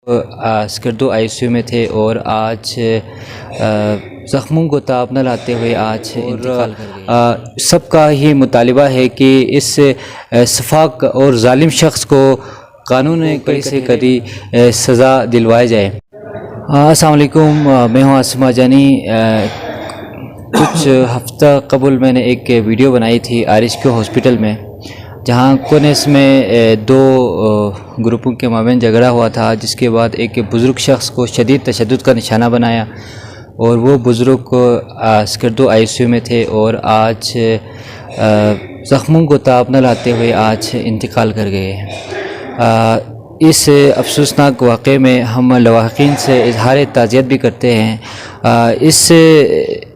Skardu ICU میں تھے اور آج زخموں کو تاب نہ لاتے ہوئے آج انتقال کر گئے۔ سب کا یہ مطالبہ ہے کہ اس سفاک اور ظالم شخص کو قانون کڑی سے کڑی سزا دلوائی جائے۔ السلام علیکم، میں ہوں عاصم آجانی۔ کچھ ہفتہ قبل میں نے ایک ویڈیو بنائی تھی RHQ ہاسپٹل میں، جہاں کونس میں دو گروپوں کے مابین جھگڑا ہوا تھا، جس کے بعد ایک بزرگ شخص کو شدید تشدد کا نشانہ بنایا اور وہ بزرگ اسکردو ICU میں تھے اور آج زخموں کو تاب نہ لاتے ہوئے آج انتقال کر گئے ہیں۔ اس افسوسناک واقعے میں ہم لواحقین سے اظہار تعزیت بھی کرتے ہیں۔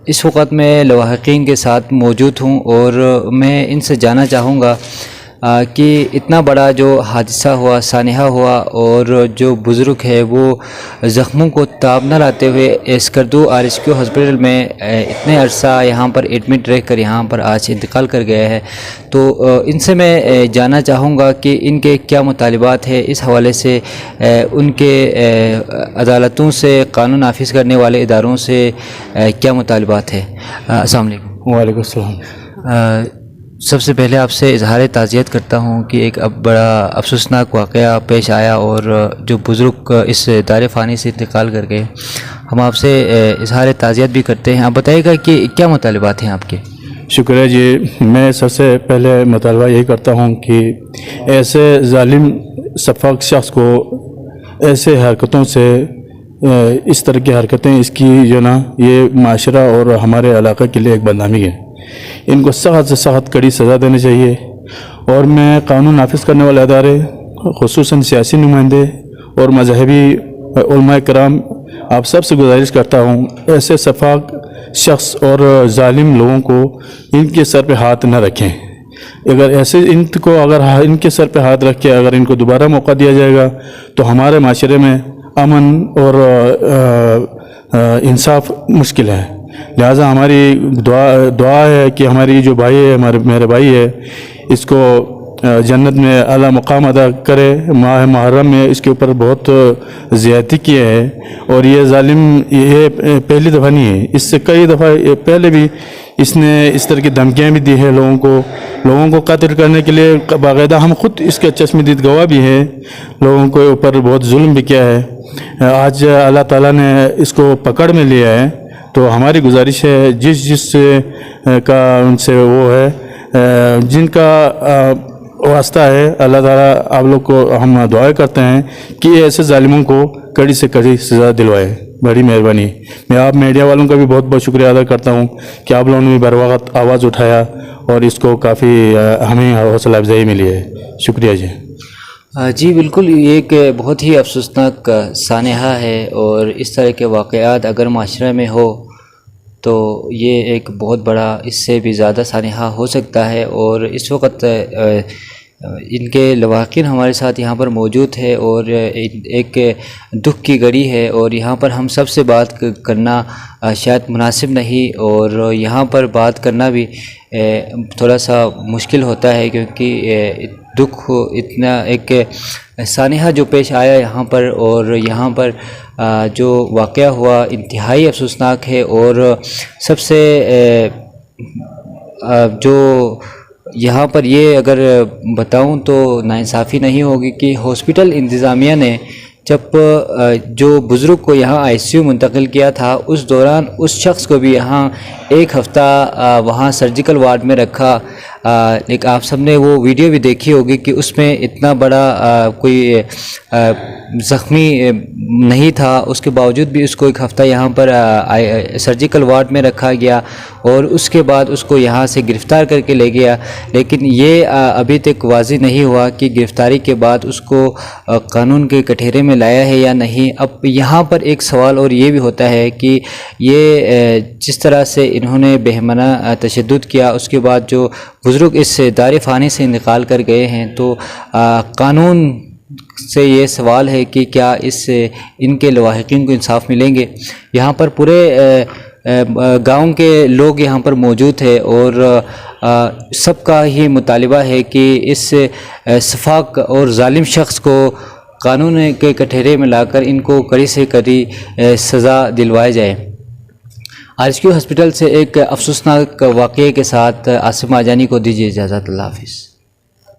اس وقت میں لواحقین کے ساتھ موجود ہوں اور میں ان سے جاننا چاہوں گا کہ اتنا بڑا جو حادثہ ہوا، سانحہ ہوا، اور جو بزرگ ہے وہ زخموں کو تاب نہ لاتے ہوئے اسکردو RHQ ہاسپٹل میں اتنے عرصہ یہاں پر ایڈمٹ رہ کر یہاں پر آج انتقال کر گیا ہے، تو ان سے میں جاننا چاہوں گا کہ ان کے کیا مطالبات ہیں، اس حوالے سے ان کے عدالتوں سے، قانون نافذ کرنے والے اداروں سے کیا مطالبات ہیں۔ السلام علیکم۔ وعلیکم السلام۔ سب سے پہلے آپ سے اظہار تعزیت کرتا ہوں کہ ایک بڑا افسوسناک واقعہ پیش آیا اور جو بزرگ اس دار فانی سے انتقال کر گئے۔ ہم آپ سے اظہار تعزیت بھی کرتے ہیں۔ آپ بتائیے گا کہ کیا مطالبات ہیں آپ کے؟ شکریہ جی۔ میں سب سے پہلے مطالبہ یہی کرتا ہوں کہ ایسے ظالم سفاک شخص کو ایسے حرکتوں سے، اس طرح کی حرکتیں اس کی جو نا یہ معاشرہ اور ہمارے علاقے کے لیے ایک بدنامی ہے، ان کو سخت سے سخت کڑی سزا دینی چاہیے۔ اور میں قانون نافذ کرنے والے ادارے، خصوصاً سیاسی نمائندے اور مذہبی علماء کرام، آپ سب سے گزارش کرتا ہوں ایسے سفاک شخص اور ظالم لوگوں کو ان کے سر پہ ہاتھ نہ رکھیں۔ اگر ایسے اگر ان کے سر پہ ہاتھ رکھ کے اگر ان کو دوبارہ موقع دیا جائے گا تو ہمارے معاشرے میں امن اور انصاف مشکل ہے۔ لہٰذا ہماری دعا ہے کہ ہماری جو بھائی ہے، میرے بھائی ہے، اس کو جنت میں اعلیٰ مقام ادا کرے۔ ماہ محرم میں اس کے اوپر بہت زیادتی کی ہے اور یہ ظالم یہ پہلی دفعہ نہیں ہے، اس سے کئی دفعہ پہلے بھی اس نے اس طرح کی دھمکیاں بھی دی ہیں لوگوں کو قتل کرنے کے لیے باقاعدہ۔ ہم خود اس کے چشم دید گواہ بھی ہیں، لوگوں کے اوپر بہت ظلم بھی کیا ہے۔ آج اللہ تعالیٰ نے اس کو پکڑ میں لیا ہے، تو ہماری گزارش ہے جس کا ان سے وہ ہے، جن کا واسطہ ہے، اللہ تعالیٰ آپ لوگ کو ہم دعائیں کرتے ہیں کہ ایسے ظالموں کو کڑی سے کڑی سزا دلوائے۔ بڑی مہربانی۔ میں آپ میڈیا والوں کا بھی بہت بہت شکریہ ادا کرتا ہوں کہ آپ لوگوں نے بھی بر وقت آواز اٹھایا اور اس کو کافی ہمیں حوصلہ افزائی ملی ہے۔ شکریہ جی۔ جی بالکل، یہ ایک بہت ہی افسوسناک سانحہ ہے اور اس طرح کے واقعات اگر معاشرے میں ہو تو یہ ایک بہت بڑا، اس سے بھی زیادہ سانحہ ہو سکتا ہے۔ اور اس وقت ان کے لواحقین ہمارے ساتھ یہاں پر موجود ہے اور ایک دکھ کی گھڑی ہے، اور یہاں پر ہم سب سے بات کرنا شاید مناسب نہیں، اور یہاں پر بات کرنا بھی تھوڑا سا مشکل ہوتا ہے، کیونکہ دکھ اتنا ایک سانحہ جو پیش آیا یہاں پر، اور یہاں پر جو واقعہ ہوا انتہائی افسوسناک ہے۔ اور سب سے جو یہاں پر یہ اگر بتاؤں تو ناانصافی نہیں ہوگی کہ ہاسپٹل انتظامیہ نے جب جو بزرگ کو یہاں ICU منتقل کیا تھا، اس دوران اس شخص کو بھی یہاں ایک ہفتہ وہاں سرجیکل وارڈ میں رکھا۔ لیکن آپ سب نے وہ ویڈیو بھی دیکھی ہوگی کہ اس میں اتنا بڑا کوئی زخمی نہیں تھا، اس کے باوجود بھی اس کو ایک ہفتہ یہاں پر سرجیکل وارڈ میں رکھا گیا، اور اس کے بعد اس کو یہاں سے گرفتار کر کے لے گیا۔ لیکن یہ ابھی تک واضح نہیں ہوا کہ گرفتاری کے بعد اس کو قانون کے کٹہرے میں لایا ہے یا نہیں۔ اب یہاں پر ایک سوال اور یہ بھی ہوتا ہے کہ یہ جس طرح سے انہوں نے بہمانہ تشدد کیا، اس کے بعد جو بزرگ اس دار فانی سے انتقال کر گئے ہیں، تو قانون سے یہ سوال ہے کہ کیا ان کے لواحقین کو انصاف ملیں گے؟ یہاں پر پورے گاؤں کے لوگ یہاں پر موجود ہیں اور سب کا ہی مطالبہ ہے کہ اس سفاک اور ظالم شخص کو قانون کے کٹہرے میں لا کر ان کو کڑی سے کڑی سزا دلوائی جائے۔ RSQ ہاسپٹل سے ایک افسوسناک واقعے کے ساتھ عاصم آجانی کو دیجیے اجازت۔ اللہ حافظ۔